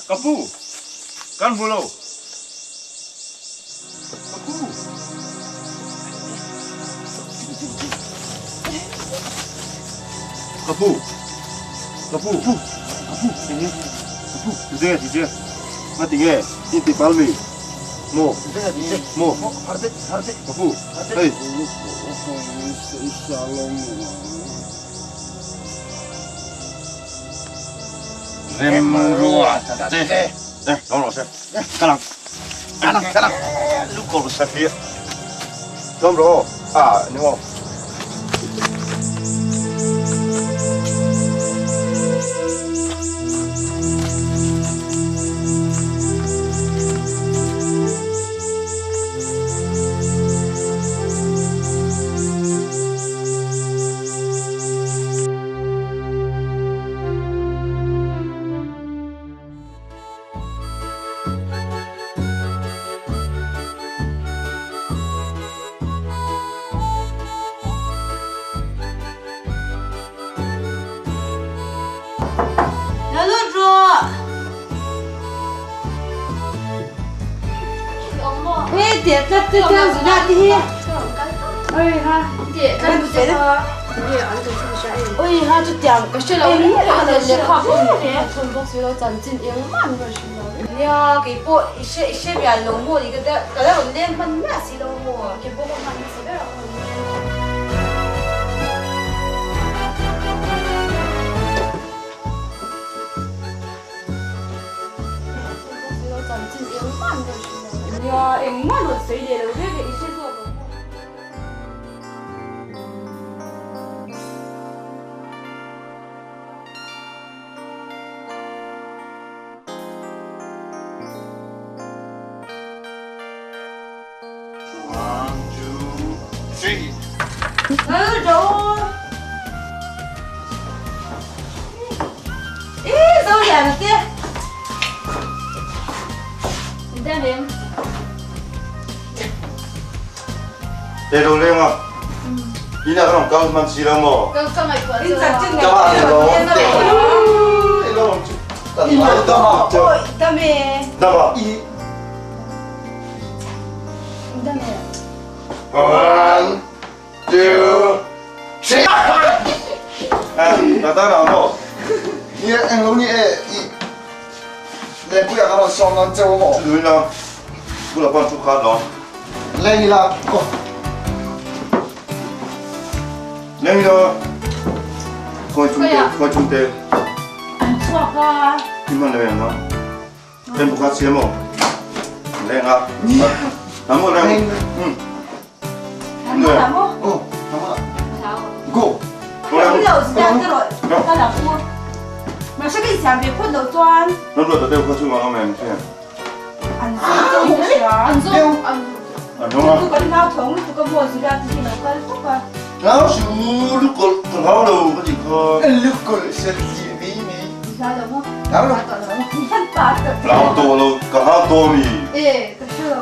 Kapu, kan pulau. Kapu. Kapu. Kapu. Kapu. Ini. Kapu. Tiga. Mati ke? Ini palmi. Mo. Mo. Harde. Kapu. Hei. Remrua. Tolong saya. Kalang. Lu kalau saya. Tolong. Ini mau. Tiệt rất tuyệt vời ra đi. Ôi ha. Tiệt rất tuyệt vời. Ôi ha chút tiền cái chuyện là đi là để khóc nè. Thôn bốc xíu chân chân yếu man cái chuyện là. Ya cái bộ sẽ bị lồng mua cái đó cái đó lên mình mẹ xí đâu mua cái bộ con mình xí đó. Ya, em mana谁的了？这个一些做不。One, two, three. Đâu? Ê, đâu vậy nè kia? Mình đang điểm. Đâu lên mà. Đi nào không cao mà chỉ là mò. Cao mày quá. Các bạn đó. Hello. Ôi, đam mê. Đâu mà? Đam mê. One, two, three. Tata nào mò? Ni anh lúc ni lên bây giờ nó xong nó châu mỏ Lưới nào? Bữa là con chụp khát đó. lên đi là Lên đi coi chung tê. Chua quá. Kim mà lên mà. Lên bục khát xíu mò. Lên à? Nắm một lên. Làm gì? Sao? Go. Không hiểu gì ra cái rồi. Ta là mua. Mà sao cái sản phẩm khuất đầu toan? Nó được ở đây có chung vào mềm chứ? Ăn giống gì à? Ăn giống. Đúng không? Tôi có đi ngao thống, tôi có mua gì ra thì nó có tốt à? Ngáo chú lúc còn ngáo đâu có gì không? Lúc còn sẽ gì đi mi Ra đâu không? Ngáo đâu? Thân bát được. Ngáo to đâu, cả ngáo to mi. Ê, thật sự.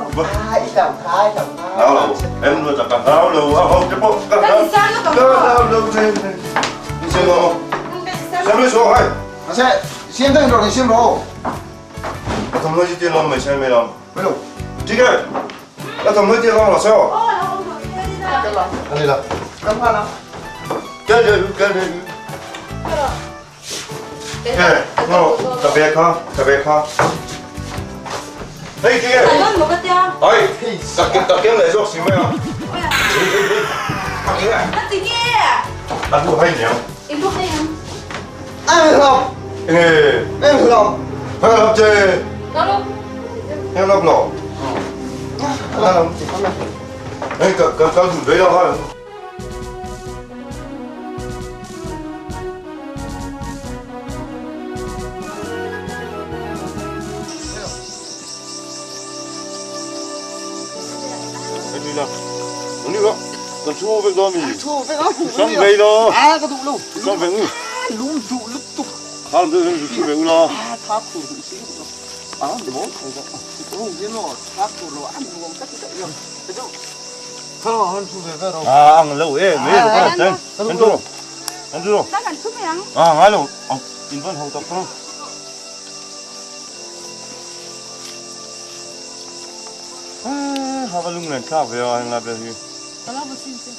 Hai tầm Ngáo đâu, em nuôi cả ngáo đâu, không cái bộ cả Cái gì sao nó còn ngáo đâu thế? Đi xem không? Xem đi số hay. Nó sẽ xem tên rồi thì xem rồi Thầm nói tiền làm mày xem mày làm. Mấy đâu? Chị ơi, thầm nói tiền làm là sao? Anh đi là Cắm hoa nào? Cái này. Nó, cà phê kha. Hey, chị ơi. Phải luôn một cái tiêu. Ơi, cà kiếm này rốt xíu mày à? Nó gì kia? Ăn đồ hay nhỉ? Em lúc đây em. Em không? Em không? Hay làm chê? Đó luôn. Em làm lỏ. Làm. Ê, cả rủ đấy đâu hả? Đi nào. Đi đó. Còn chua với đó mình. Chua với đó. Xong về đó. Có đủ luôn. Xong về ngủ. Lún tụ lúc tụ. Không được chua về ngủ lo. Tháp tụ xíu. Nó không có. Không biết nó tháp tụ rồi ăn luôn cách đấy rồi. Thế chứ. Không hơn chua về rồi. Ăn lâu ấy, mấy lúc đó chân. Ăn chua. Ăn chua. Nó cần chút mày ăn. Ngay lâu. In vẫn hậu tập không? Hava lugnen kaffe jag en labbe hur. Alla på sin tid.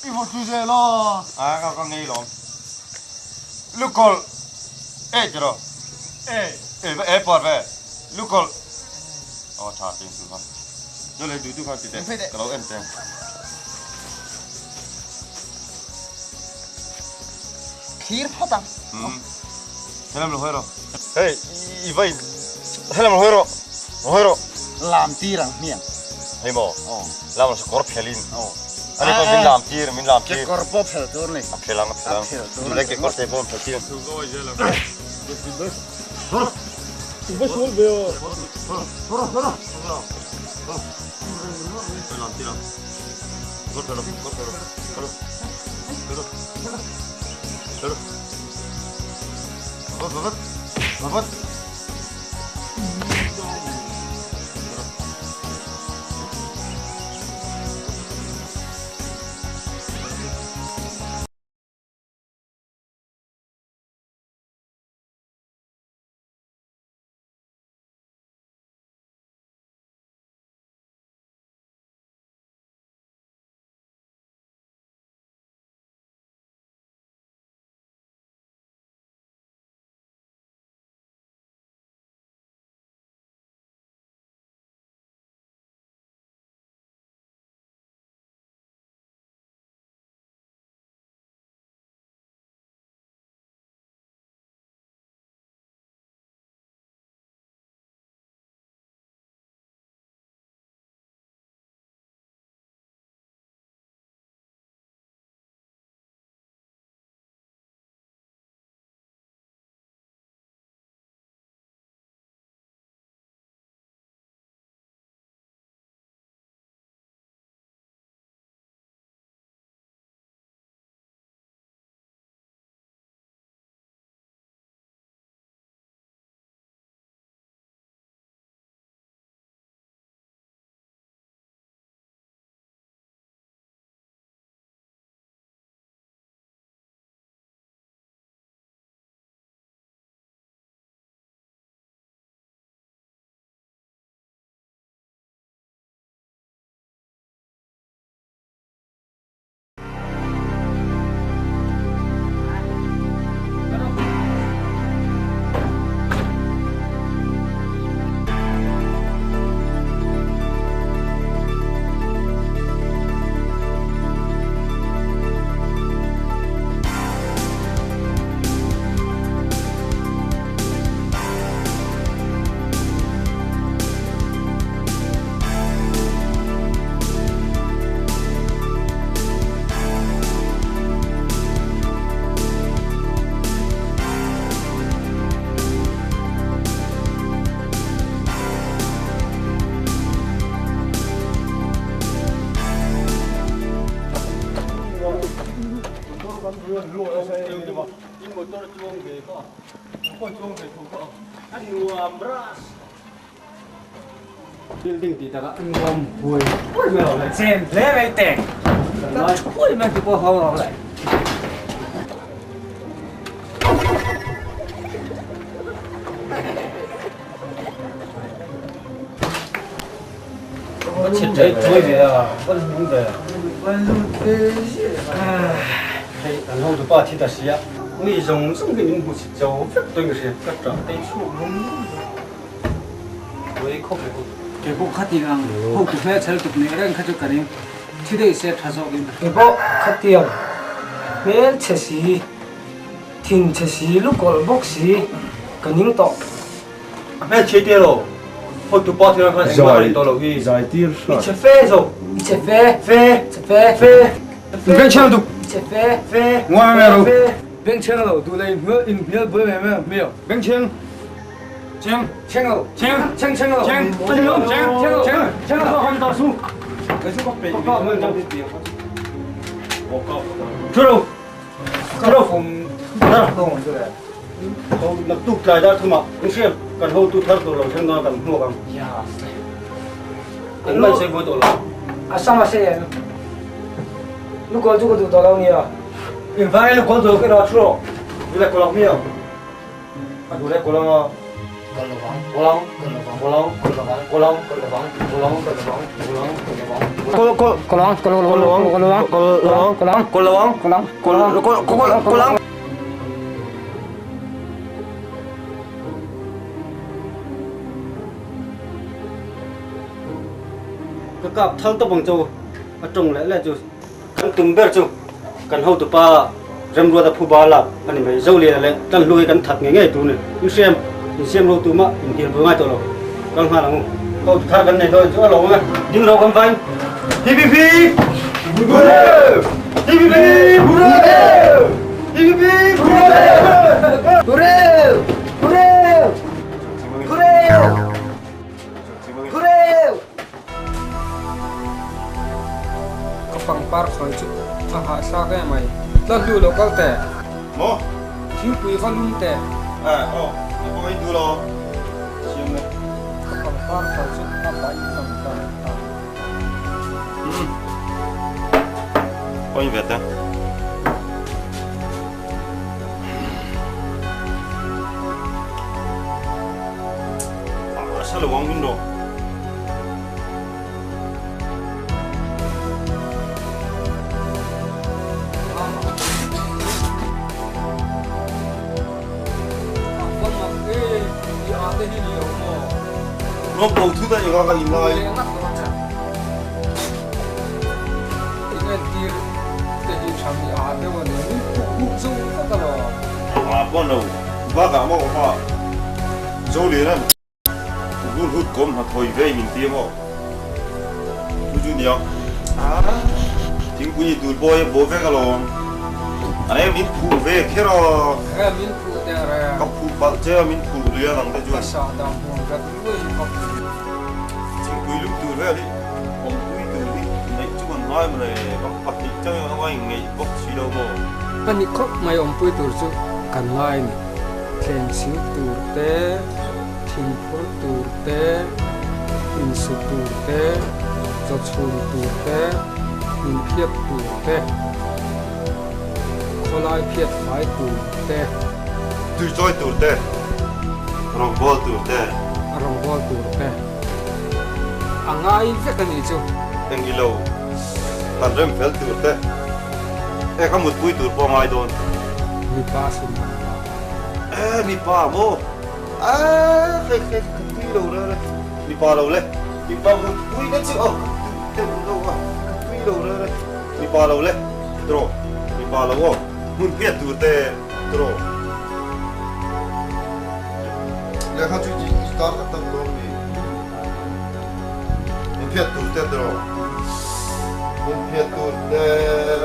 đi một chú dê lo À con nghi lộn. Lúc col. Ê chứ rồi. Ê bọt về. Lúc col. Thả tiền xuống con. Rồi lấy túi con tiền. Cái đó em tiền. khír phát tăng Thế làm rồi rồi. Hey, vậy. Thế làm rồi rồi. làm ti rằng miệng Hey mo. Làm nó scorp helin. Anh có mình làm cái corpo phèoตัวnày Appelang. Du lägger kort det på en parti. Vad? Building thì ta đã ăn ngon vui, ôi mèo lại xem thế này tẹt, nói ôi mà cái cô hầu lại. Chết đấy thôi về à, vẫn không về. Vẫn luôn thế. Hey, anh hầu tụi ba thì ta xí à, người dùng xong cái những bộ chỉ dấu rất tôi người sẽ cắt trắng tay xuống không. Với không phải cái cô khát thì ngang, không tụi mẹ chơi tụi này đang khát cho cái này, thì đây sẽ thay đổi cái bộ khát tiền men chế xí thìn chế xí lúc còn bốc xí cái những tọ men chế tiền rồi hồi tụ bao tiền còn anh nói to rồi đi giải tiền đi chế phê rồi đi chế phê bên trên tụ chế phê ngoài mẹ rồi bên trên rồi tụ đây mưa in mưa bơi mẹ mẹ bên trên chen rồi chen rồi chen rồi không tao su cái su có bể có người trong tiền True. From không rồi. Tôi lập tức chạy ra thôi mà. Anh xem, cần hô tôi thắt tôi rồi xem nó cần mua không. Anh mới sẽ mua tôi rồi. À sao mà sẽ? Lúc còn tôi tôi đâu nhỉ? In phải lúc còn tôi cái đó true. Vì là có nhiều. À tôi có lo. Cặp thằng tập bằng châu, trồng lại là châu, cần tung bể châu, cần hậu tụ pa, rem ruột tập phù là, anh mấy dâu liền lại, cần lui cần thật nghe tụ này, you xem lâu tụ mà, tiền vừa ngay tụ rồi, cần hoa là ngu, hậu tụ thằng này thôi, chỗ lỗ mà, nhưng đâu cần phải, TPP, pang par khoi chu ha sa cái mày lo lu lo kal te mo thiếu quý con lung te à đi có mấy đứa lo chiếm này pang par khoi chu ha bai tam tam coi về ta sao là quăng cái đồ nó bầu thứ này nó là gì nói à con đầu bác cả mà họ dâu liền á luôn hút cơm họ thôi về mình tiêm họ chú chú nhiều à chính quy tụi bố về cái lò anh em mình phụ về khi đó các phụ bác chơi mình phụ liền làm cái chuyện chính quy lúc tụi về đi ông quý tụi đi này chú còn nói mà này các bác đi chơi nó anh ngày bốc xí đâu mà anh đi khóc mày ông quý tụi chú cần lại khen xíu tụi té thiên phú tụi té in sự tụi té giọt sùn tụi té in phiết tụi té có lại phiết phải tụi té tụi chơi tụi té rong bol tụi té anh ai biết cái gì chứ anh đi lâu tan rem fel tụi té cái một bụi tụi bò ngay đồn mi pa xin mi pa mo cái bụi đâu đó mi pa đâu lên mi pa một bụi cái chứ cái đâu à bụi đâu đó mi pa đâu lên tro mi pa đâu muốn biết tụi té tro 내가 가지고 start 갔다 그러니 문피아 뚫때 들어 문피아 뚫때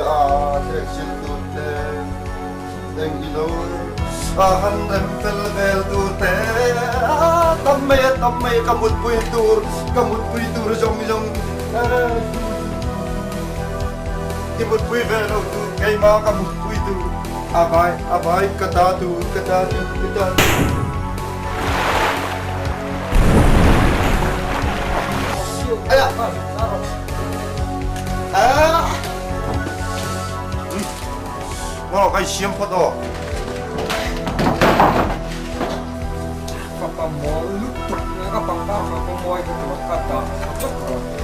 아 섹시 뚫때 땡기로 아 한렘 펠벨 뚫때 아 땀메 까뭇 부이 뚫 정정 이뭇 부이 베로 뚫 게이마 까뭇 부이 뚫 아바이 까다 뚫 아야! 아! 뭐, 가 시험 포도. papa mau lu mereka papa aku mau itu kata cocok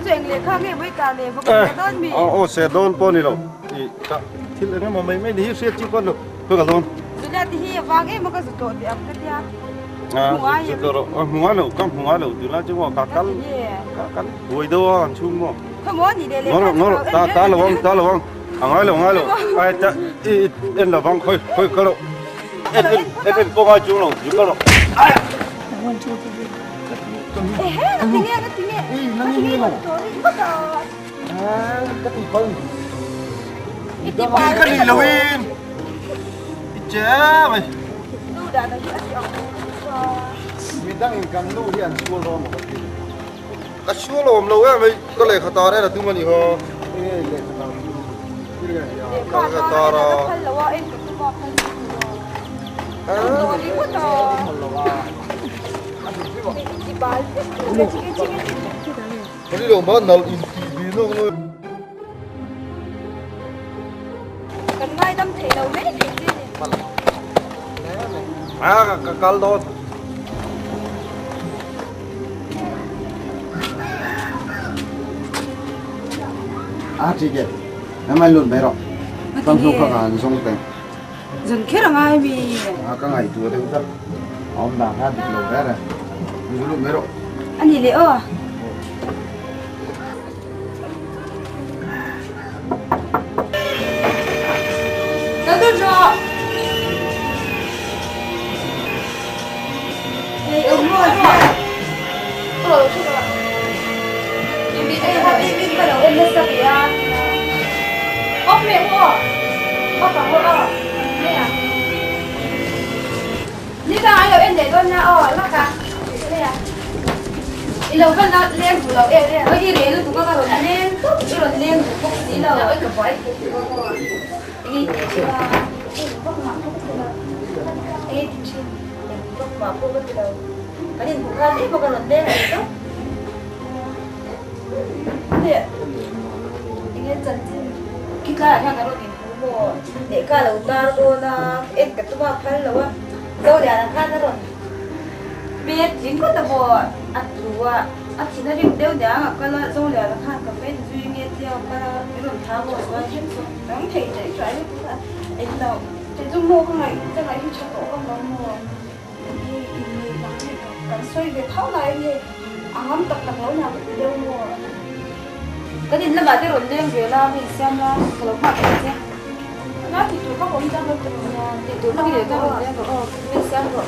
chuyện liền khác nghe với cả liền một cái đơn mì xe đón con đi đâu thì cả thì là mà mấy đi xe chỉ con được tôi cả luôn rồi là thì hi vang em một cái chỗ thì ấp cái chỉ có rồi hùng ai lâu từ là chứ mà cả cắn đuôi đâu chung mà không muốn gì để nó ta là vong ai lâu ai ta em là vong khơi cái đâu em có ai chung đâu chỉ có đâu cái tiếng nghe cái gì phân cái gì lâu in chế mày mình đang cầm lũ thì ăn chua rồi mà cái số lồm lâu á mày có lẽ khát ta đấy là tụi mình hả khát ta rồi cái gì đâu mà nào in TV nó cần ngay đâm thể đầu đấy cái đó chị kìa em ai luôn bé rồi tâm số các anh xong tiền dần kết là ngay vì các ngày chùa thì cũng rất ông đang hát được lâu bé này luôn bé rồi anh gì liệu à đã được rồi đây ông ngồi rồi em biết em bắt đầu em lên sập à ốp mẹ mua ốp cả mua mẹ à đi ra ai em để con nha lắc cả đây à đi lâu con nó lên phủ lâu em đây đi đến tụi con rồi lên đi rồi lên tụi con đi lâu ấy cả quái đi đi mà cô bắt đầu cái gì cũng ra đi mà còn lần đây này đó nè ini chân cái là cái đó thì cũng mua để cái là ta luôn em cái tụi bạn phải là đâu để là cái đó rồi biết chính có tao bỏ ăn rùa ăn chỉ là đi đeo đá cái là đâu để là cái cà phê duy nghe theo cái cái đồng tháo bỏ vào hết rồi đóng thì để trái cũng là em đâu thì chúng mua cái này thì cho tổ không có mua đi cái xoay về tháo lại đi ăn tập tập nấu nhà mình đâu mua cái gì là bà cái rồi lên về là mình xem là cái lúc mà cái gì nó thì tụi các ông trong cái nhà thì tụi nó để cho rồi mình xem rồi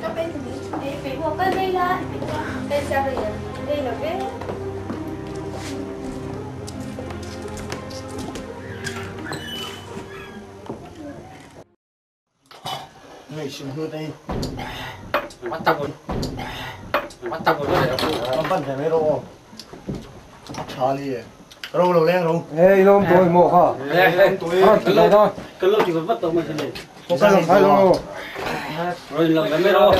các bên thì bị một cái đây là đây sao rồi đây là cái người xin hứa đây bắt tao rồi con bắt phải mấy đâu Charlie râu lâu lên râu ê lông tôi mộ hả cái này thôi cái lông chỉ có bắt tao mới thế này không phải phải đâu rồi lông cái mấy đâu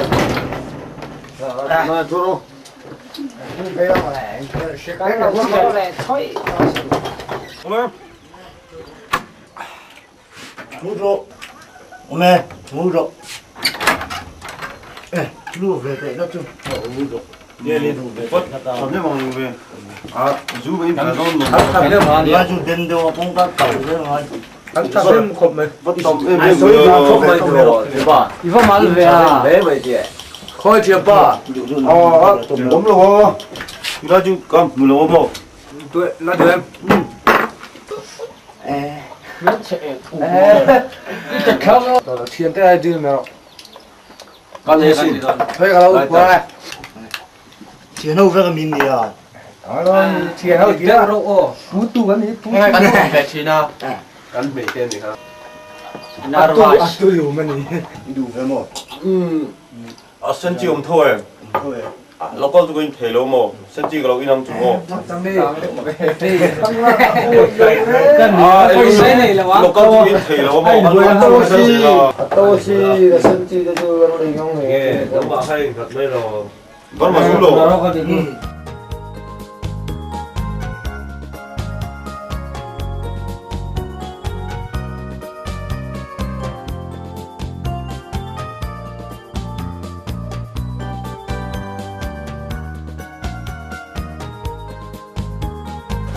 mà chú đâu bây giờ mà lại cái nào cũng có lại thôi ngủ rồi 오메 ngủ 에 누구 왜 그래 나 좀 ngủ 얘네 누구 전에 먹는 게 dù vậy phải không 아주 된데와 뭔가 따르는 땀 컵에 bắt tôm em 아니 저희 다 컵에 들어 이거 말을 왜야 왜 왜지 거의 뒤에 좀 넘어 이거 좀 깜, 물어 뭐 또 라디오 em 너 thiên tới ai đưa mày con gì xin thôi cả đâu qua này tiền đâu về mình đi à rồi tiền đâu tiền đâu phú tu cái gì phú tu cái này tiền nào cái mấy tiền gì hả nào rồi tôi hiểu mà nhỉ đủ về một sân chi ông thôi nó có cái thể lô mồ sân chi cái lô in ông chủ mồ tăng đi cái này là quá nó có cái thể lô mồ tôi chỉ là sân chi cho nó đi không nghe nó bảo hay thật đây rồi vẫn mà xuống lô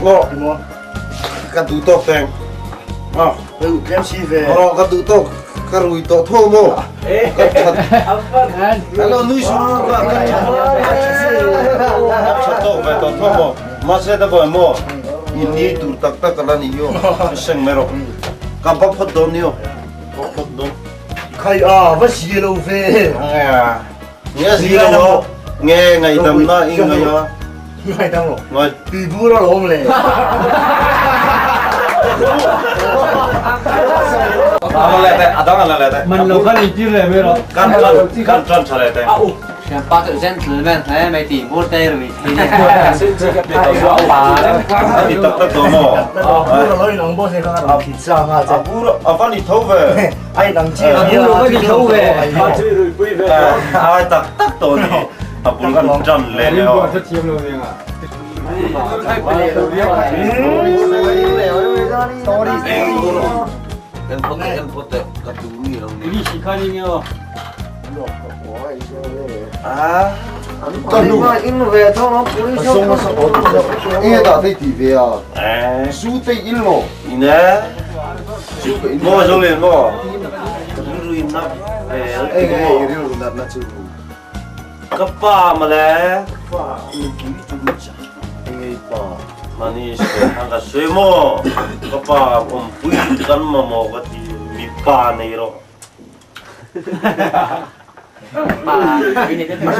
ngộ mua cắt tủ tóc tèng à từ em xí về cắt tủ tóc cắt rùi tóc thô mô cắt thật hello nuôi xuống cắt tóc về tóc thô mô mà sẽ đập vào mô in đi tủ tắc tắc cái này yêu sinh mero cắt bắp phật đồn yêu bắp phật đồn khai vẫn xí lâu về nghe gì đâu nghe ngày tầm nó in ngày đó ngày tao rồi ngày bị bù đó lắm này đó là lại mình lâu khăn đi chưa rồi rồi can trả lại đấy Xem bác tự gentleman thế mày tỉ vô tê rồi thì đi tập tập đồ mò bù đó lối nòng bó xe không ăn pizza mà chứ bù đó phải đi thâu về ai đang chơi bù đó phải đi thâu về mà chơi rồi quay về ai tập tập đồ đi bù can tròn lên liên rồi quan rất chiếm luôn nha đi chỉ khăn như nhau à còn đúng là in về thôi nó cũng không có nghe đã thấy thì về à à su tây in lo nè mua rồi liền mua rồi nắp về ai cái điều đó là chưa cấp ba mà lẽ nghe pa mani hàng cái suy mò cấp ba bui kan mà mò cái gì mi pa này rồi mà cái này rất là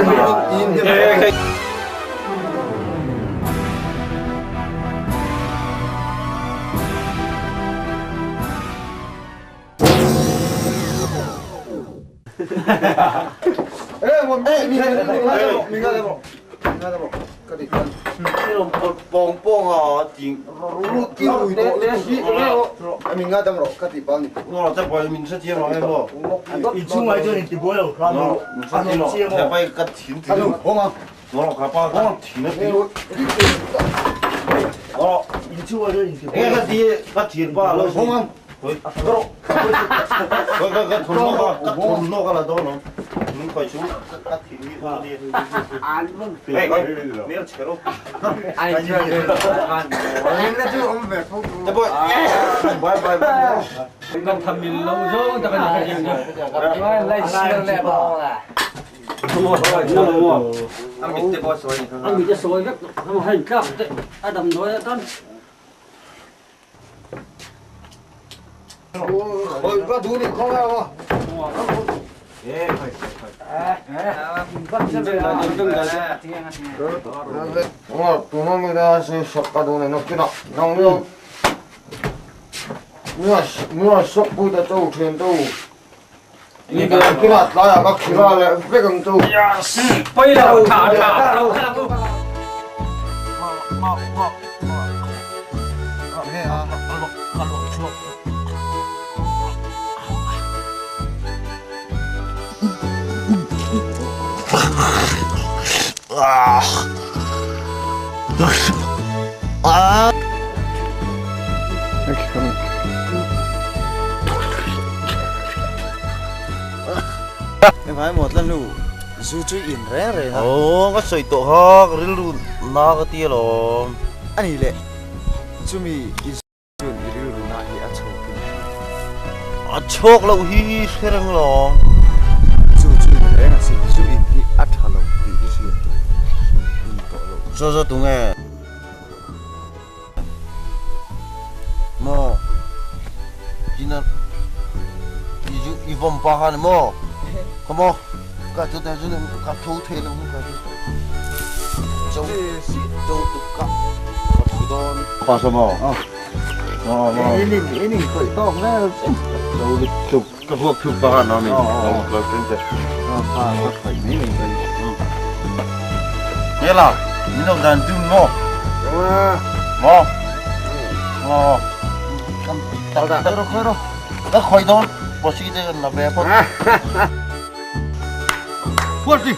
mình nghe được cái gì cái nó bong bong à tiếng lu tiêu rồi mình nghe được cái gì bao nhiêu nó chắc phải mình sẽ chia nó em không 이 중간에 저는 또 뭐예요? nó 그러면 sẽ chia nó sẽ phải cắt thịt thịt 아주 공아 nó là cắt ba cắt thịt nó thịt nó 이 중간에 저는 또 nghe cắt thịt ba nó 공아 cái thùng nó là đó nó mình phải xuống cắt thịt như thế đi đây coi nếu chế độ ai chơi để bôi bye bye không thầm mình lâu rồi ta phải làm gì lấy xe lẹ bò là mua mua ăn mít để bôi sôi ăn bị cho sôi các không hành cắp đấy ta đầm nói con ôi có đủ đi không đâu 도망이다 섞어도네 넣기나 나오면 뭐야 섞고다 또 된도 이게 넣기나 나야 막 기라래 빼금 또 bây giờ thả phải một lần đủ dù chưa in rẻ rồi hả ồ có sợi tổ ho cái lu nó cái tia rồi anh ấy lệ chúng mình in chuẩn bị đưa đủ nãy hết chụp à chok lâu hi serang lo chú rẻ là gì chú in thì ăn thà lâu thì cái gì in tổ lâu cho tụi nghe mo ina i vom pa han mo come on cả chỗ ta chỗ cả thu thế luôn cả chỗ chỗ tụ cả thủ đô pa sao mo ini khởi to nghe đâu chụp cáiพวกchụp pa han nó mìnhเราเป็นแต่ pa có phải mấy mình đây nghe là mình đâu đàn tương mo mo tao đã khơi đâu đã khơi đâu bỏ xí đây là bé thôi quất đi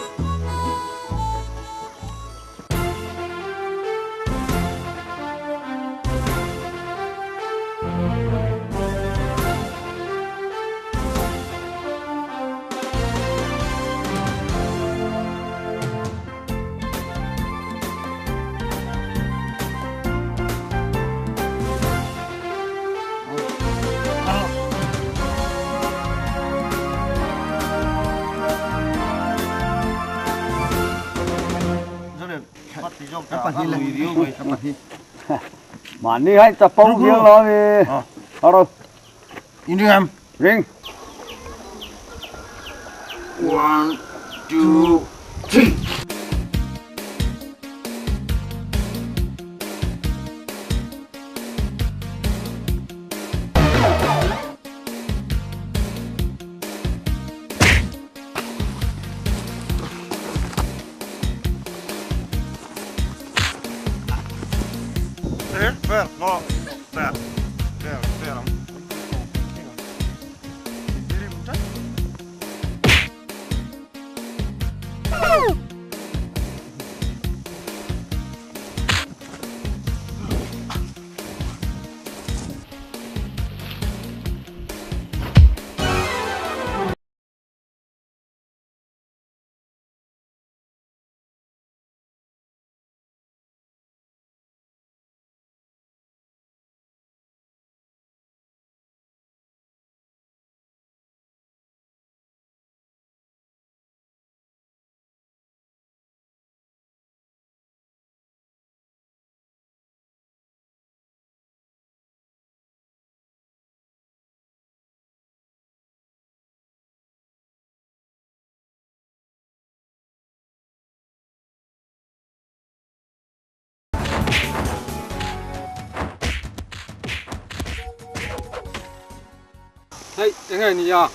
ที่ยกตาลุยเดียวไปทำไม mà đi hay tập bóng riêng lo đi rồi อินดี้ครับ riêng 1 2 3 Ver, no, ver, ver. hey cái này gì à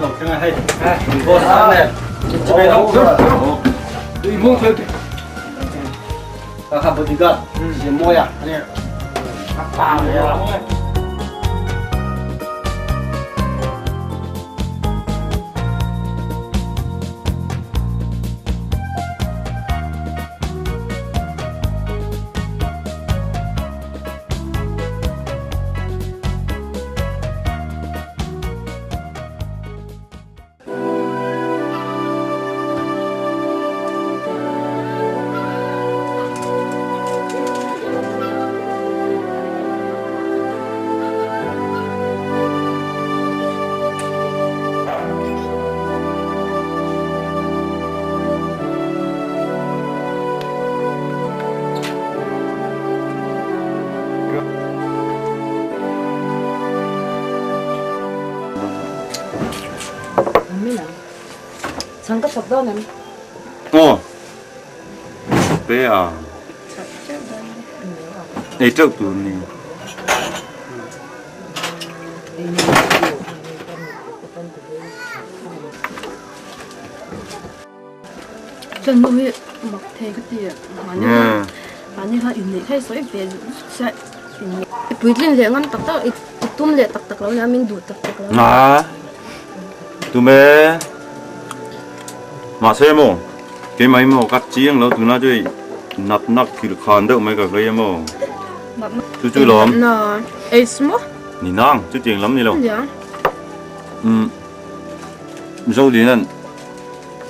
Nó cái này hay. Vô sáng này. Chỉ về đâu. Đi mua thôi. Các bạn đi gần. Chỉ mua à? Này. Tao này. 장갑 잡다는 bé à để trước tụi này chân nuôi mặc thế cái gì 아니 하 있네. 해서 이제 자 부이진 생은 딱딱 tumle 딱딱 나오냐 민두 딱딱 나오냐. à tụi bé mà xem không cái máy mà cắt chiên lâu tụi nó chơi nắp nắp thì được khăn được mấy cái cái mà chú chú lắm 나 에스모? nỉ nang chú tiền lắm đi đâu dạ sau đi nên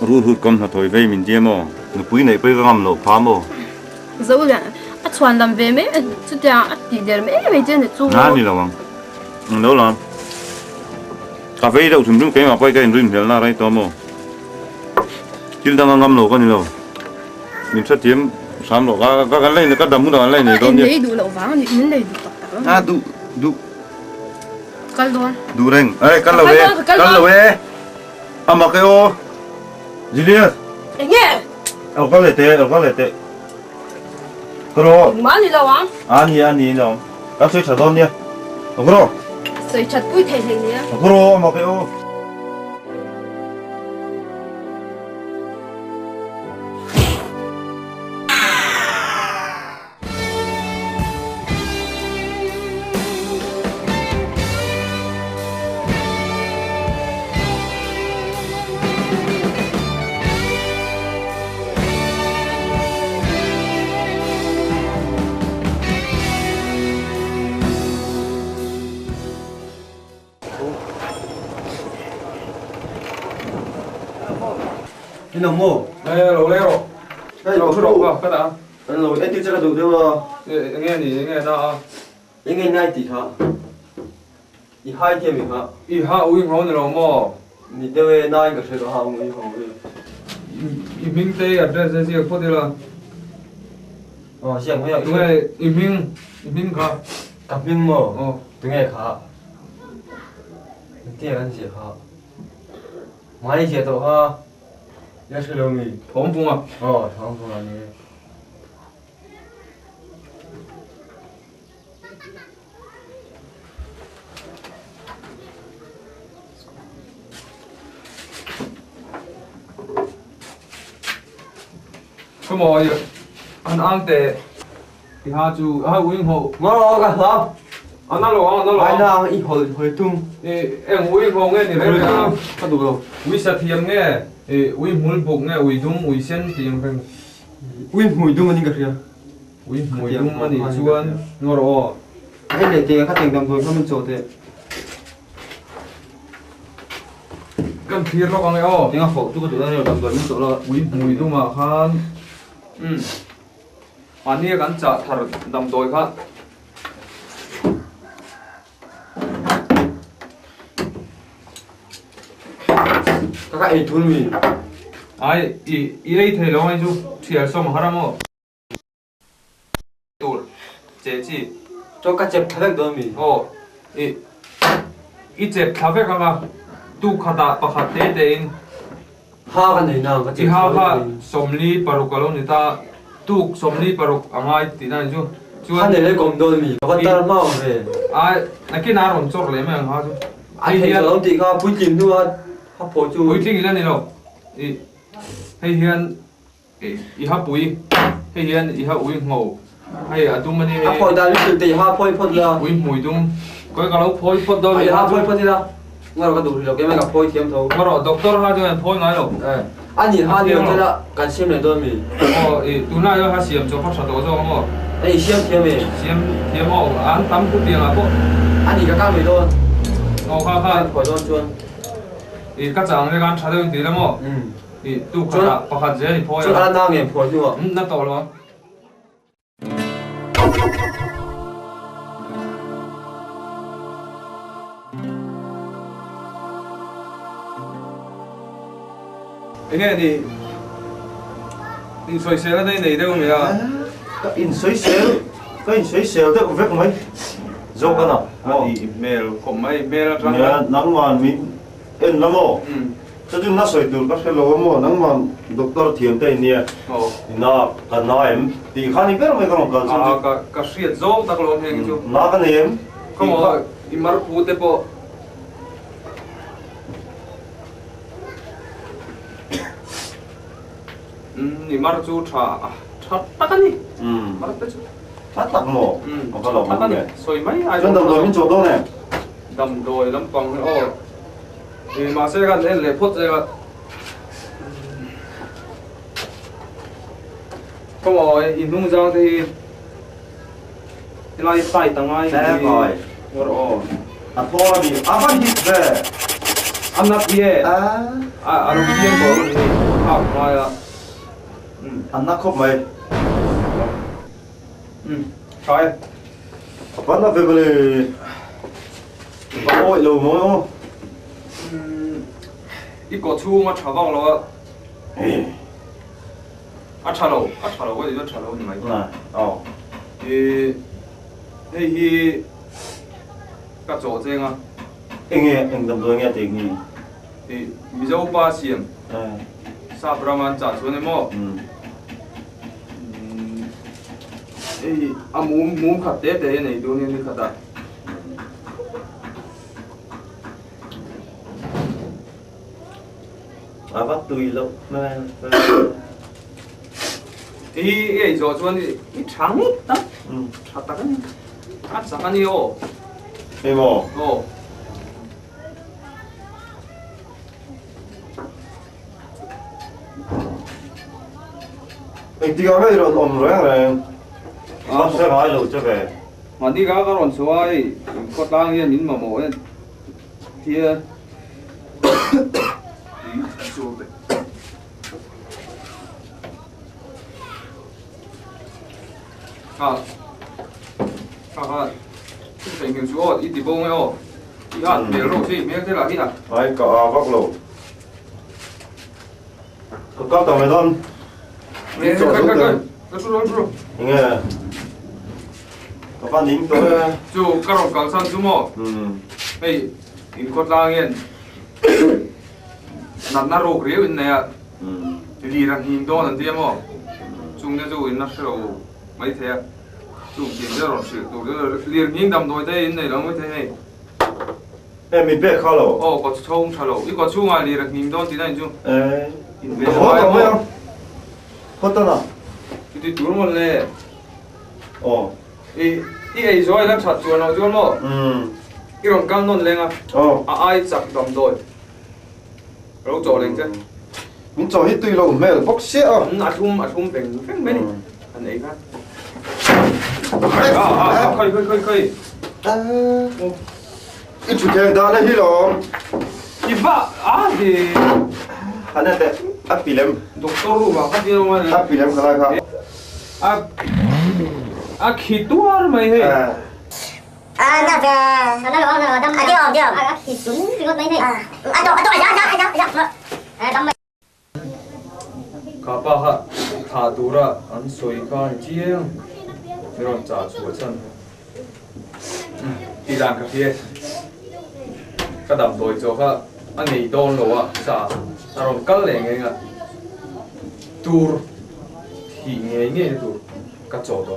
rút hút con thôi về mình tiêm mà nó quý này bây giờ ngâm lẩu phá mà dấu là chuan dam ve me chu tia a ti der me me chen chu ngã đi đâu không đâu làm cà phê đâu thùng cái mà quay cái rừng thì là đây to mồ chỉ đang ngâm lẩu con gì đâu mình sẽ tiêm sắm lẩu cái này cái đầm cũng đầm này này con nhỉ đủ lẩu vàng thì mình đầy đủ à đủ cái đó đủ đen ấy cái lẩu về à mà cái ô gì đi nghe ở cái này tệ 그럼 많이 나와 아니 너 갑자기 찾았냐 그럼 저희 찾고 대생이야 그럼 먹어요 Đi nằm mồ. Đây lẩu leo. Đây Lẩu có lẩu đủ. vào cái đã. Rồi em tiêu cho đủ đâu. Nghe gì nghe nào. Những ngày này thì hả? Thì hai thiên mình hả? 이 하우잉 하오는 뭐. Thì đây này cái sự đó hả? Người không người. 이 민대 아드레스에 코디라. Xem cái 동해 이민 가. cặp viên mở. 어. 등에 가. 뒤에 간지 가. 많이 제도 하. 야실령이. 범붕아. 장풍 아니. 그럼 한 때. 이 하주 하우잉 호. Mở ra hả? 안날로 Ai đang ít hồi tung. 에 우잉 호 nghe thì Hồi đấy. tung. Có đủ đâu. 우이 사티엄 nghe. 우이 물복 nghe 우이 둥 우이 센 tiệm ven. Ui mùi tung anh cái gì? 우이 mùi 둥 mà đi chuan ngoro. Cái này thì các thành đồng thôi không chỗ thế. 간 피르로 강해요. Tiếng Phổ tôi có đủ đây đồng rồi mình chỗ là. 우이 mùi 둥 mà khan. 아니 간자 tar dam doi kha. Các anh thun mình. ai i đây thầy lâu anh chú thiệt xong hả mo tụi chế chi Cho các chép thái đó mình. i chế cà phê cả tu khata pakhat te te in Ha cái này nào cái i ha somli paruk alo ni ta tu somli paruk angai ti na chú Ha này lấy cùng đôi mình. Có ta mau về. ai cái nào còn chốt lấy mà ha chú Anh thấy nó thì có bún chim thôi. Ha phổ chu. bùi tiếng là này đâu hay hiền i ha bùi hay hiền i ha uy ngầu hay à tu mình Ha phổ ta biết từ ha phổ phổ là. uy mùi tung cái lâu phôi phôi đâu Ha phổ phổ thì là. Ngồi cái đủ rồi cái mấy cái phổ thiêm thấu. mà rồi doctor ha cho em phôi ngay đâu Anh nhìn ha nhiều thế là cần xem này đôi mình. tu na yo ha xiêm cho phát sản đồ cho mà Anh xem thiêm mình. xiêm thiêm họ ăn tắm cút tiền à po Anh nhìn cái mình thôi. ha Phổ luôn chuan. các chàng cái gan trả được tiền lắm mà tu khá pakhat dễ phôi Chuan anh đang nghe phổ chu à. nó to lắm nghe đi xoay xe ra đây này đâu mày à cái in sấy xéo đấy vết mấy dâu cái nào đi mail cũng mấy mail ra nhớ nắng mà mình in lắm ô cho chúng nó soi tụi các cái lỗ mà nắng mà doctor thiền tây nè nó cần nói em thì khá nhiều biết mấy cái nào cần cái suyết dâu ta còn hay chứ nó cái này em không có imar pute po imar chu cha ta cái gì mar ta chu phát tắc mồ có lòng ta không cái này soi mấy ai chân đồng rồi mình chỗ đâu này đầm đồi đầm bằng thì mà sẽ gần đến lệ phốt rồi không rồi in đúng ra thì lại tay tăng ai đấy rồi rồi thôi đi ăn đi về ăn nát ye ăn ăn yên có mà ăn nát khóc mày Rồi. Bắt nó về về bao ôi lâu mới không? ít có chu mà trả vào rồi trả lâu cái gì đó trả lâu như vậy Này, thì các chỗ thế à anh tầm tôi nghe tiếng gì? thì bây giờ ba xiêm sa praman trả số này mà 몸 갖대 되네 돈이 갖다 Bắt tùy lâu 이게 저번에 이 장이 있다 찾다가 잠깐이요 Em ồ anh đi cái rồi ổn rồi này bắt xe máy rồi cho về mà đi cả còn số ai có tăng hiện nhìn mà mổ thì tình hình số ít thì bông ấy thì ăn để rồi thì miếng thế là ít à ấy có bóc lỗ có tàu này thôi cái chút nghe có fan nín tôi chú các đồng càng sang chú mò hey in có tăng hiện nằm nát rô kêu in này thì đi rằng hình đó là tiêm mò chúng nên chú in nát sầu mấy thế chú tiền ra rồi sự tụi liền nhìn đầm đôi đây in này là mấy thế này em mình biết khó lỗ có trông trả lỗ ít có chú ngoài liền rằng hình đó thì này chú in về có tàu không có tàu nào thì tụi nó lên ồ 이 rồi làm chặt chuột nó chuột mà 이런 깡논 랭아 아이 짝 담도이 rồi cho lên chứ mình cho hết tùy lâu mẹ là bóc xe 아줌 뱅 매니 anh ấy khác khơi ít chút tiền đó là hết rồi 이봐 thì anh ấy đấy áp bị lem doktoru mà phát hiện mà áp bị lem cái này 기도하는 mày he na về nó đâm điom thịt súng thì con mấy này đâm 가빠가 다 돌아 안 소이가 지에 이런 자 주어천 이랑 그게 kadam đôi cho ha anh ấy đón lo à sa rồi cắt lẻ nghe ngà tour thì nghe tour cắt chỗ đó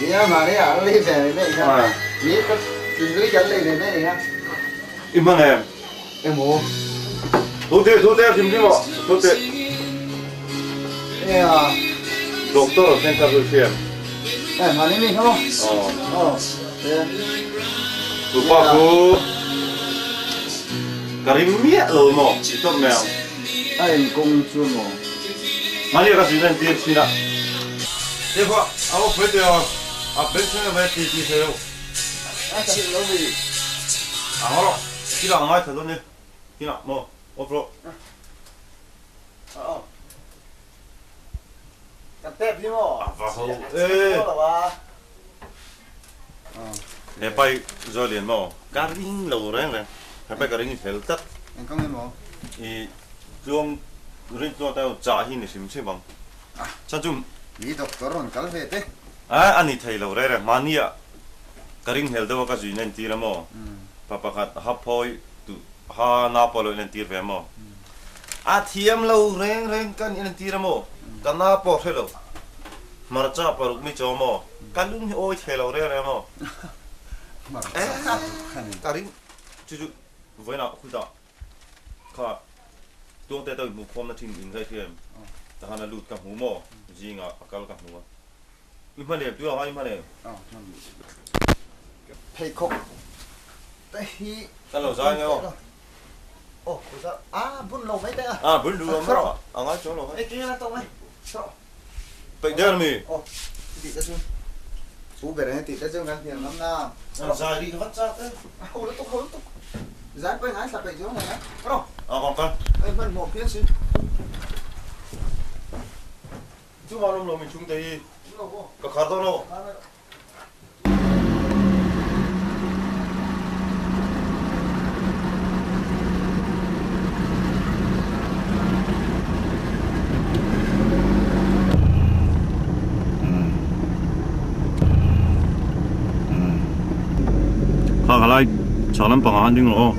Đi mà đấy à, lấy về này nhá. Đi có lưới dẫn đây này nhá. 이만해. 뭐 도대 김지모 도대. 야 독도로 센터를 시험. 많이 미 không Lupaku Karimia lo mo itu mel. ai cũng chưa mà Mani ka sinan dir sina. देखो अब फिर तो अब बेचने में तीन है लो. chị lâu gì Ahora kila ngai thado ne. Kila mo opro. cắt tép đi mò Apa ho? Eh. Le pai zo liền mo. Karing lo reng reng. Hai karing fel tat. anh không nghe mò I zuong rin zuong tao cha hi ni sim che bang. Cha zum đi đọc có rồi cắt về thế ani thai lo re re mania karing hel do ka ju nen ti mo. Papa khat hapoi tu ha na polo nen ti ve mo. A thiam lo reng reng kan nen ti mo. Kana po hello. Mar cha paruk mi cho mo. Kalung oi hello re re mo. mà Karing chu chu voi na khu da. Kha tuang te tôi mu khom na tin in kai thiam. Ta hana lut ka hu mo. Jinga akal ka hu. Imane tu ai imane. thầy khóc đây Kan lo sai ngo. ồ sao bún lẩu mấy đây à À bún lu mo. Angai cho lo. cái kia là tao mấy sao Pe der mi. tịt ra xuống chú về đây tịt ra xuống đang tiền lắm na Sai đi vắt cha te. không nó tục dán quay ngái sập bậy xuống này á không Còn con. ê mình một phiên xin Chú vào lông mình chúng thấy có khá to đâu. Khá lại chả lắm bằng ăn nhưng rồi.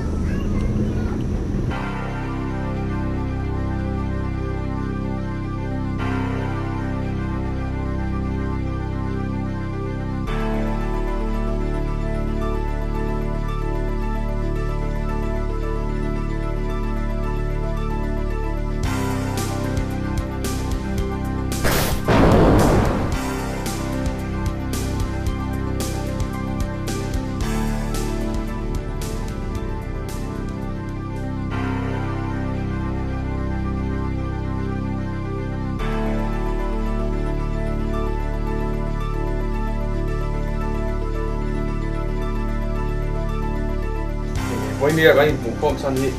Với nia cái mũ phom san hi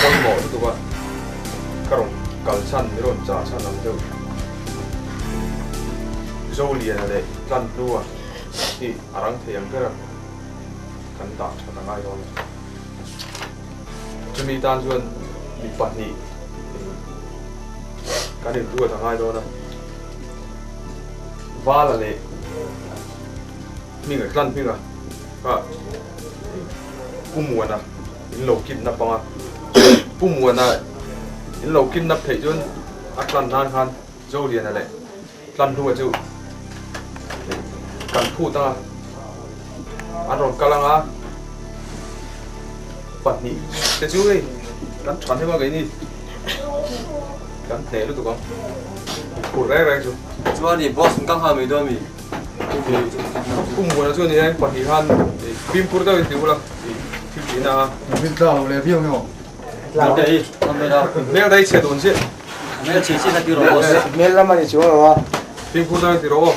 con mỏ tụi bạn các đồng cẩn san mấy đồn trả san làm đâu dâu liền là đấy lan đua thì arang thấy anh cái là cẩn tạ cho thằng ai rồi chúng đi tan xuân bị phạt nhỉ cái điểm đua thằng ai đó đó va là này mình ở lan mình à Pumuana in lo kidnap panga Pumuana in lo kidnap thei chun atlan nan khan zo lian ale tlan ru chu kan phu ta aron kalanga patni te chu ei kan chan hema gai ni kan te lu tu ko phu rai rai chu Chúa đi boss căng hà mấy đôi mì. Pumuana chu ni ai patni han bim pur ta ti ula thì na mình đầu là phiêu nhau Làm đây, làm đây đâu. 내가 다이 체 돈지 Mẹ chỉ là tiêu rồi boss. mình làm mà chú rồi 빈 포장에 들어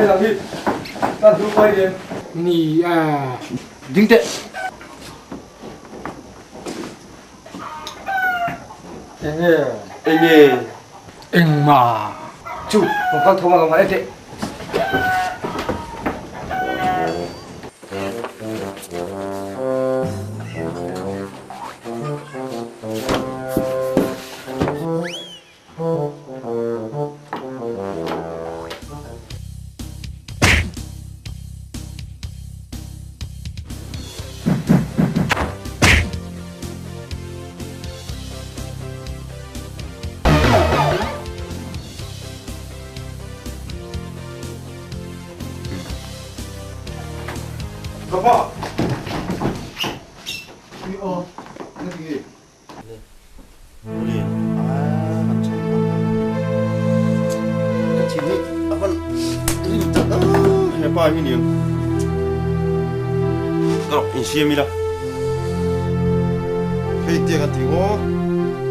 là gì ta thử quay đi Nì à. dính tệ Anh mà. chú một con thú mà không phải tệ Bapak. Ini oh, lagi. Boleh. Macam kecil ni apa? Ini tak apa ini yang. Kalau ini mila. Hei dia kata oh,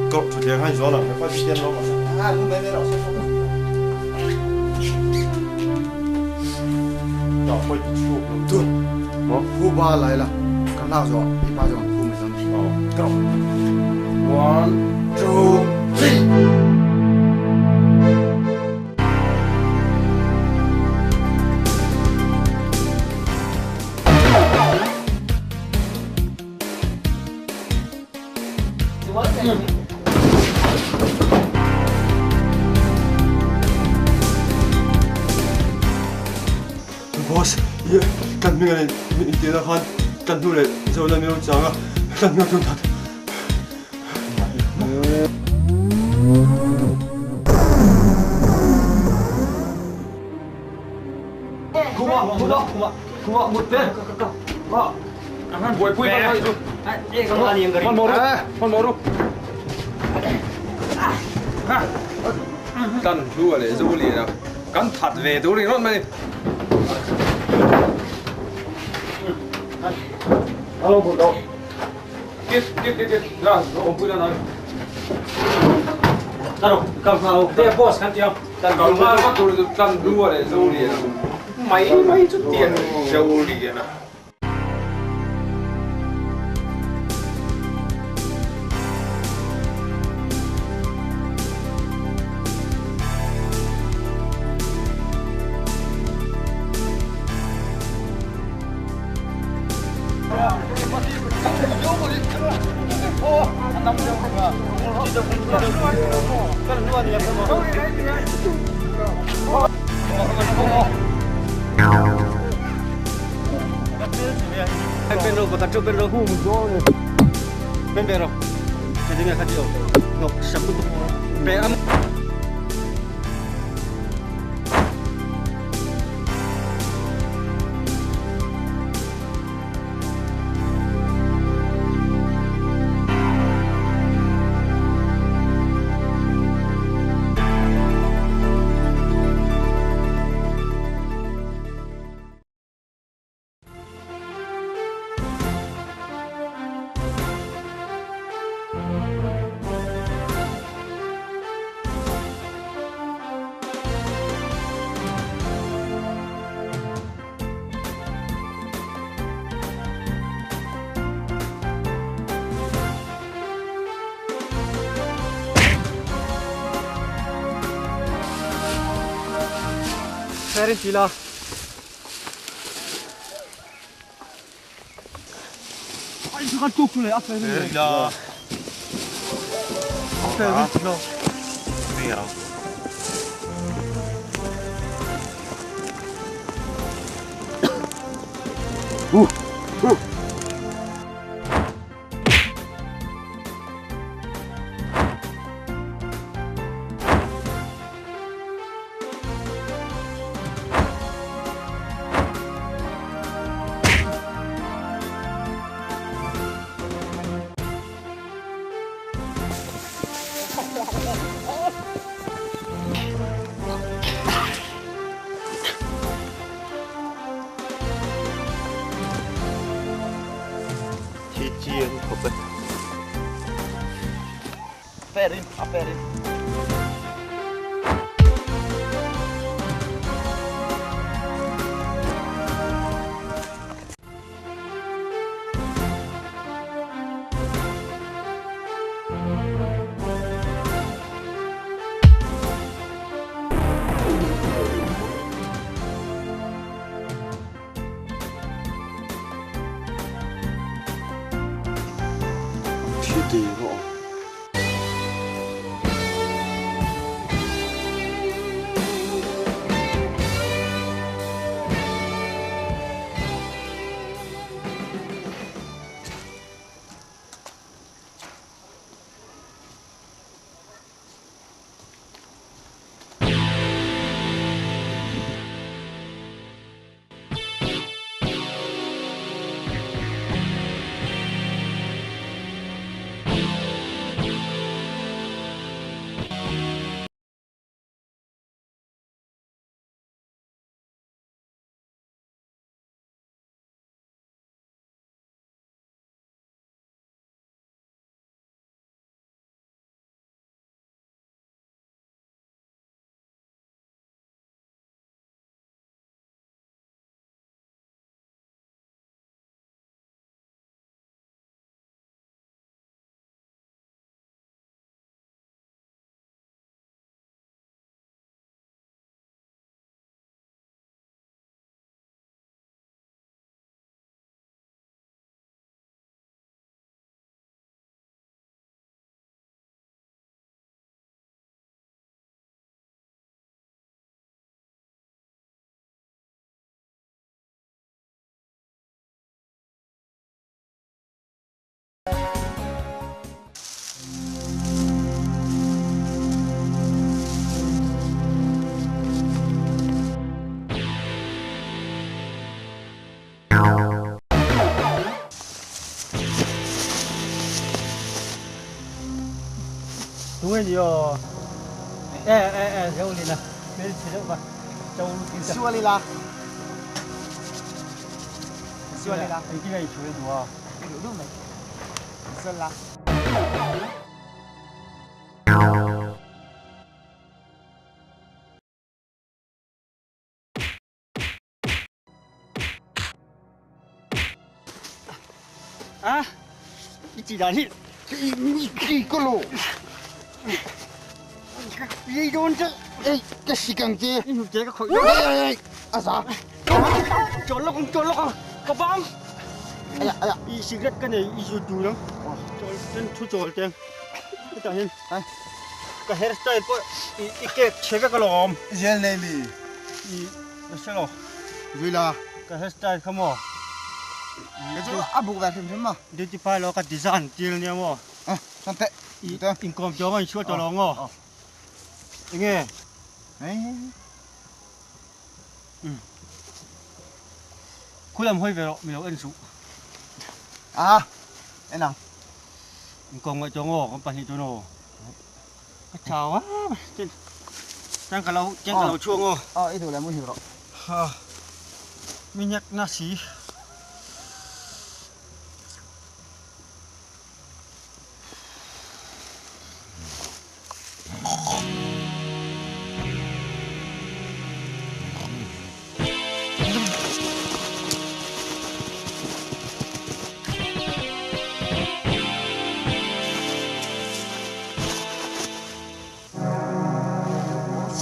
kalau tu dia kan jual lah, lepas dia lalu masa. Lu main dah rasa. Tak boleh cukup tu. 呼巴来了，跟老说一巴掌呼没上去。哦，Go。One, 2, 3。Boss, ya, kan dengan ini dia kan kan tu le, jauh dah memang jangan, kan memang tu tak. Kuma, muter, ma, aman, boy, itu. Kamu ada yang Con moro. Kan dua le, dua le lah. Kan thật về tôi đi nó mày. Alo, bộ đội. Tiếp. Ra, nó ổn ra này. Đâu, cầm vào. Đây boss kan tiêu. Còn mà bắt tôi kan dua le, dua le. Mấy chút tiền dua le nè. Bên rồi, có bên rồi. Bên rồi. Cái gì này khác nhiều. Ngọc sắm được. Bé ăn. Serin sila. Ay, suka tuk le, apa ini? Sila. Serin sila. Biar. Chiên hộp đây. Perin, perin. đúng rồi nhiều dâu đi nè bên chế độ vào dâu xua đi là xua đi là cái này chủ yếu đồ đủ đúng này xua là à chỉ là đi đi có lộ đi đồn chứ cái gì càng kia chế cái khối à sao trốn lóc có bom ai à y xịt cái này y chụp chụp lắm trốn trên thu trốn trên cái tao nhìn cái hairstyle po cái chế cái lom giờ này đi y nó sẽ lo rồi là cái hairstyle không à cái chỗ áp buộc về thêm mà đi thì phải lo cái design tiêu nha mà à xong tệ 인컴 저만 쉬어 저렁어. 이게 그다음 호이베로 미로 은수. à cái nào 인컴 거 정어 건반이 저노. chào á. Trang cả lâu chuông ô. ít thôi là mới hiểu rồi Mình nhắc na xí.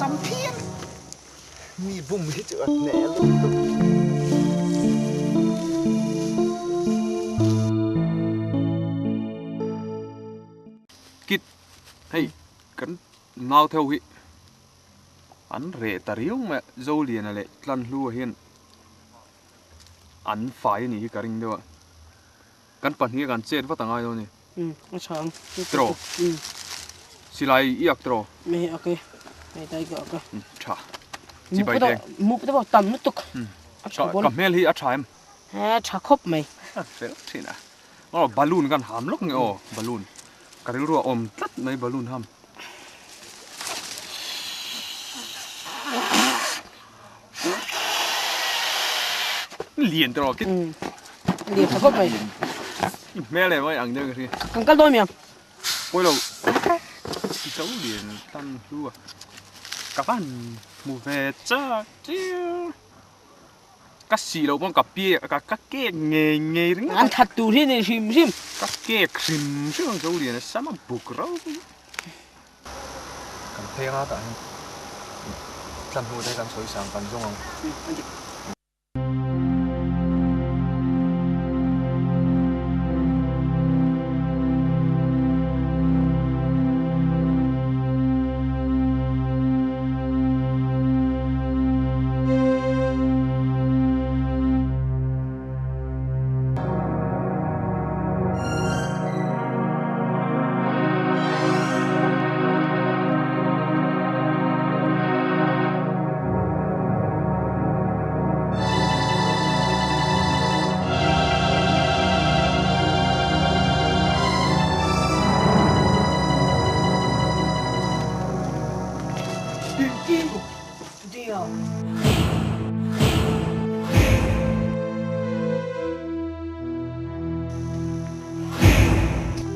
xăm phiên mi vùng hết trượt nè luôn kít hey cắn nào theo hi anh rể ta riêu mà dâu liền là lệ lăn lua hiền anh phải nhỉ cái ring đâu cắn pan hi cắn chết vào tang ai đâu nhỉ nó chọn Trổ. xí lại iak tro mày ok mày tay gỡ cơ chả chỉ bài đen mua cái bao tầm nó tục cầm mel hi achai em ha chả khóc mày fel thế nè nó balloon kan ham lok nge o balloon cái rùa om tắt mấy balloon ham liền tro cái liền chả khóc mày mẹ này mới ăn được cái gì càng cắt đôi miệng ôi lâu xấu liền tan lúa các bạn mua về cha chiêu các xì lâu bọn cặp bia các kê nghề nghề đấy ăn thật tù thế này xìm xìm các kê khìm chứ không dấu liền sao mà buộc rau cầm theo nó tại chân mua đây cầm sôi sáng cầm dung không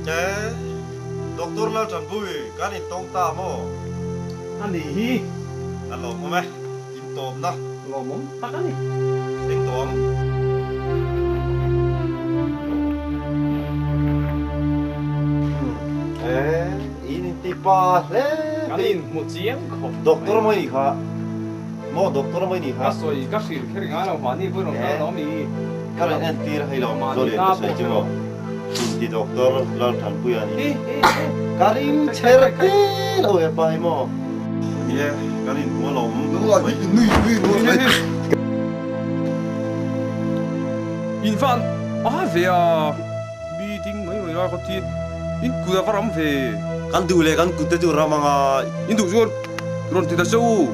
chế doktor lao trần bùi cái này tông ta mò anh đi ăn lẩu không mày im tôm đó lo muốn tắt anh đi tính tôm ý nên tipa lẽ cái này một chiếc không doktor mới đi khá mò doktor mới đi khá các soi các sự khi ngay là hoàn đi với nó đi cái này anh tira hay lòng rồi liền tôi sẽ chịu di doktor lao trần bùi anh Karim cerpe đâu ya pai mo. Iya, Karim mua lom. Đúng rồi, nuôi luôn đấy. in fan về à meeting mấy người có tiền in cứ vào làm về Kan tu le kan ku tu ramanga. in tu rồi rồi thì ta sâu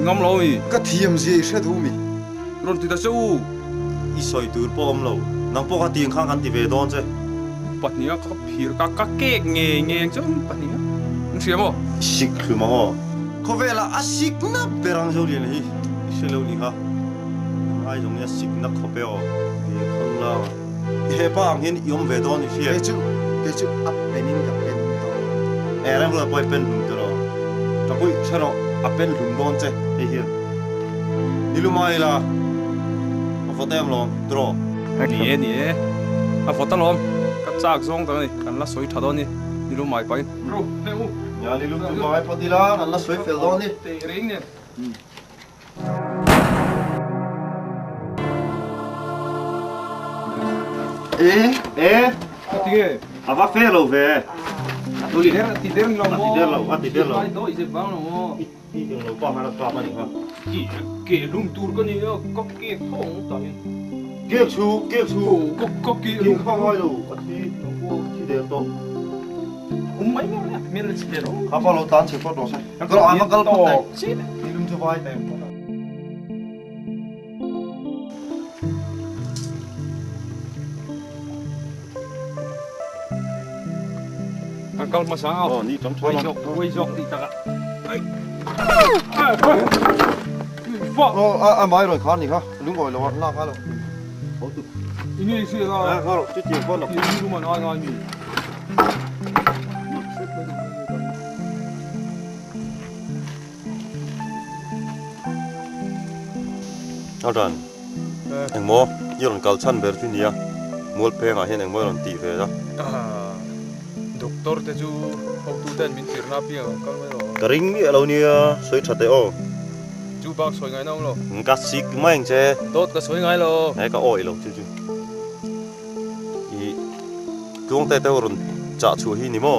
ngâm rồi Cái thiềm gì sẽ thú mi. rồi thì ta sâu I soi tu pom lo. Nang po ka tiang khang kan ti ve don che. bắt nia các phir các kek nghe chứ bắt nia không xem không Sik lu ma ho. Ko ve la asik na berang jo lian hi. Se lo ni ha. Ai jong ya sik na ko pe o. Ni khang la. He pa ang hin yom ve don ni Cái fi. chú ấp bên in gặp bên đó. E ram lo poi pen lum to ro. Ta poi se ro a pen lum don che. He hi. Ni lu mai la. Ko tem lo tro. nè à phật tao lom các chắc zong tao này cần là soi thật đó nè đi luôn mày bay bro theo Ya ni lu tu mai pa ti la, na soi fel don ni. tê ring nè Eh, tiga ava fel ve. tider lòng tider lo. ai đó sẽ vào nó I yung lo pa mana pa ni ha. kể lung tour cái này có kể không tao Kiek chu. có kể Kiek lung khang ai lo. Ati ti de to. mấy cái này mình sẽ đó Apa lo tan se ko do se. Kalau ama kal pa. chết Ni lum chu vai tem. anh câu mà sao Oh, ni tam quay choi. dọc đi ta Oh, mai rồi khan ni ha. Lung goi lo la ka lo. ini sih Ah, lah ka lo ti ti ko lo. ini rumah ngai ni Al dan. Eng mo, yon kal chan ber tu nia. Mol pe nga hen eng mo ron ti ve da. doktor te chu hậu tu ten min tirna pia kal mai lo Karing mi alo nia, soi thate o. chu bak soi ngai nong lo Ka sik mai che. tốt ka soi ngai lo Ai ka oi lo chu chu. I tuang te te ron cha chu hi ni mo.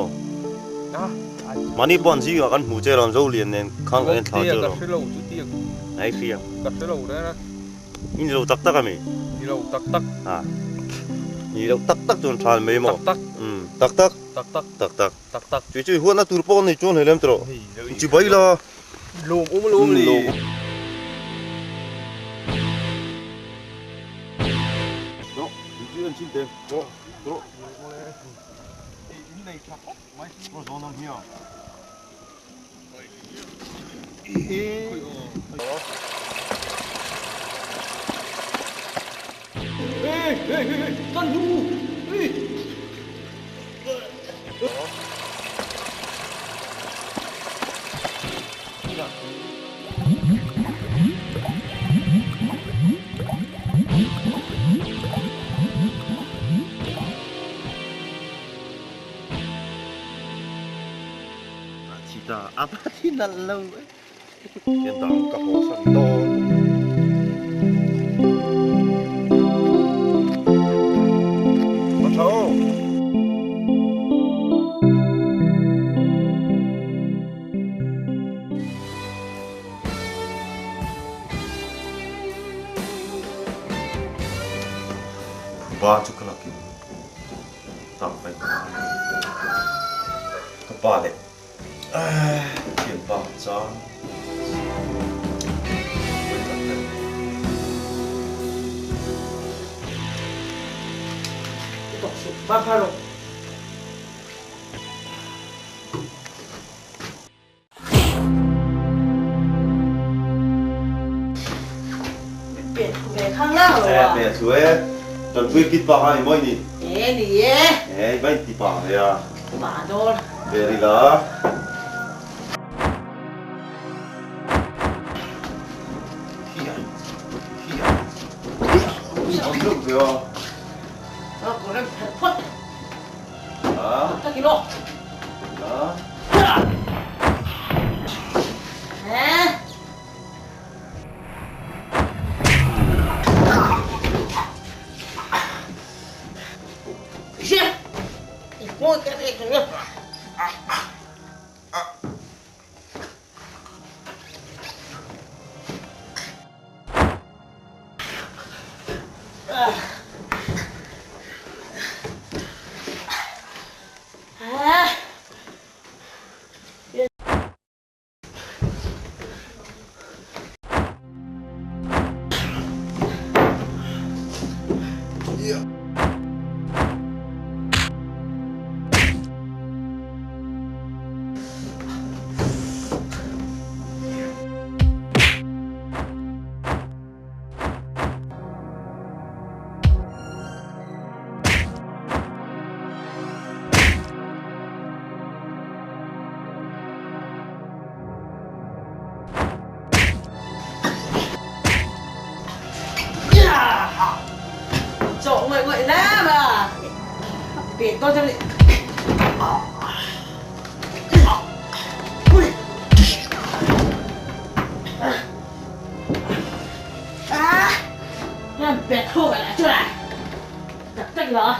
Mani pon ji ga kan mu che ron zo lien nen khang en tha tia che ka lo. fe lo chu tia Ai khia. ka fe lo ra In lo tak tak ami. đi lo tak tak Ha. Ni lo tak tak chon thal me mo. tak Tak tak tak tak tak tak. tak tak Chu chu huan na tur pon ni chon helem tro. Chu bai la. lùm li Đó, chú anh xin tiền. Đó, đó. Có gió nằm here. con du Chỉ ta áp thì là lâu ấy. Hiện tại các hồ sân to. Bắt đầu. Ba chục lắc kì. Tạm phải. Các ba đấy. Kiểm bảo cho ba pha rồi ข้างล่างเหรอ mẹ suối tuần quy kít vào hai mỗi nhỉ เอ๊ะนี่เอ๊ะ mấy tí bảo vậy à หมาโดน về đi đó không được rồi แล้วกูเล่นแผลพด đó ตั้งกิโล đó ฮะเชี่ยไอ้พวกแกเด็กเนี่ย Trộn người người ra mà biển con cho đi làm bẹt thô cả lại chưa lại đặt tay đó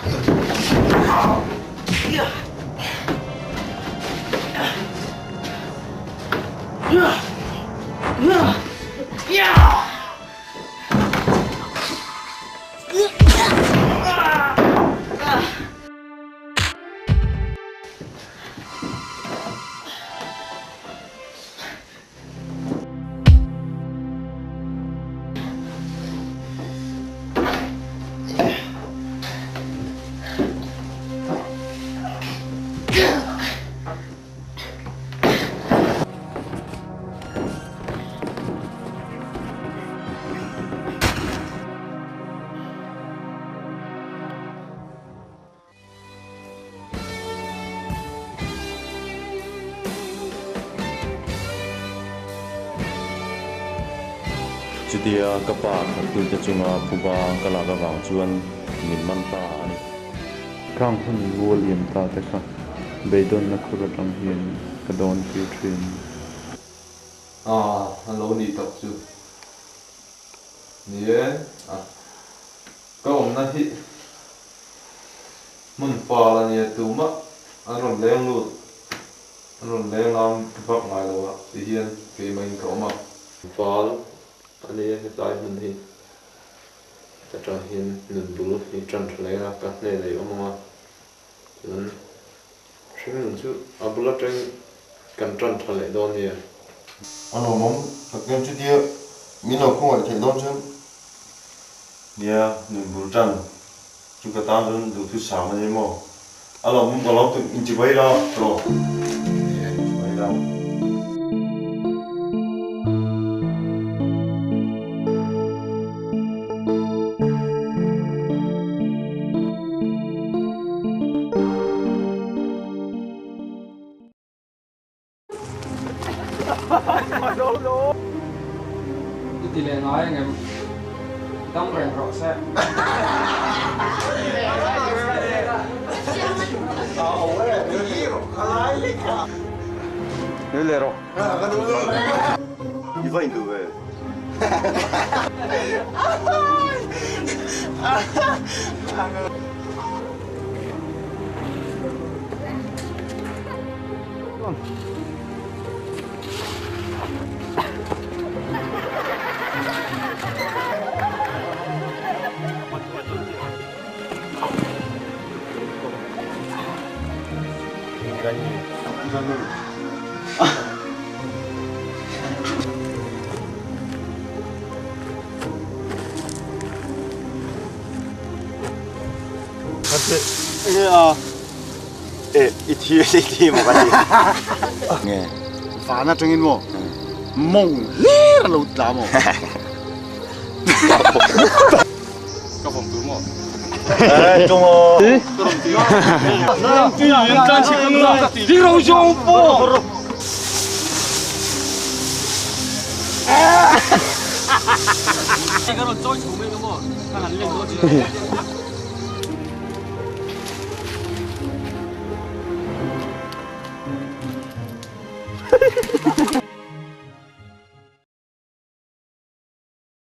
Judia kapa khakul te chunga puba kala ga wang chuan min man ta ani Rang hun wol yem ta te kha beidon na khura tang hian ka don pi thin hello ni tak chu nie ko om na hi mun pa la ni tu ma aron leng lu aron leng lam bak ngai lo ti hian ke mai ko ma fal ani he tai mun hi ta tra hian nun bul hi tran thlai na ka ne lei oma chun shing chu abula tren kan tran thlai don ni ano mom takem chudia mino ko al thai don chen nia nun bul tran chu ka tan run du thu sa ma ni mo alo mum bolo tu inchi bai la tro bai la Thì lại nói anh em tông rèn rõ xe Nếu lẹ rồi. Như vậy được về. 이티 뭐가지? 네. phá na trông in mò mông lé là lụt lá mò Các phòng tướng một. Trung 어. 연단 지금 뒤로 좀 뽀. 이거는 쫄 정말 뭐. 한 1년 거지.